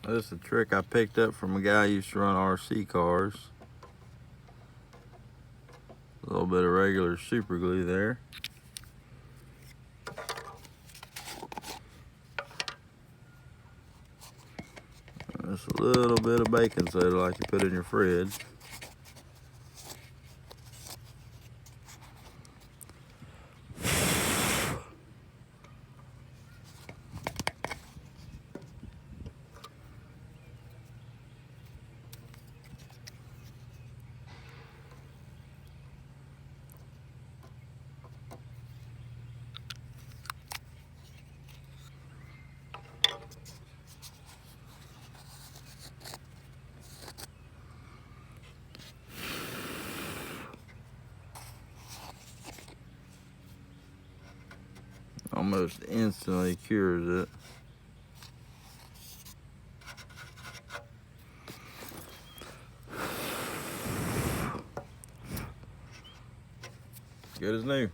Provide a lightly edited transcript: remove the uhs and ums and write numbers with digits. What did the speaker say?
This is a trick I picked up from a guy who used to run RC cars. A little bit of regular super glue there. Just a little bit of baking soda like you put in your fridge. Almost instantly cures it. Good as new.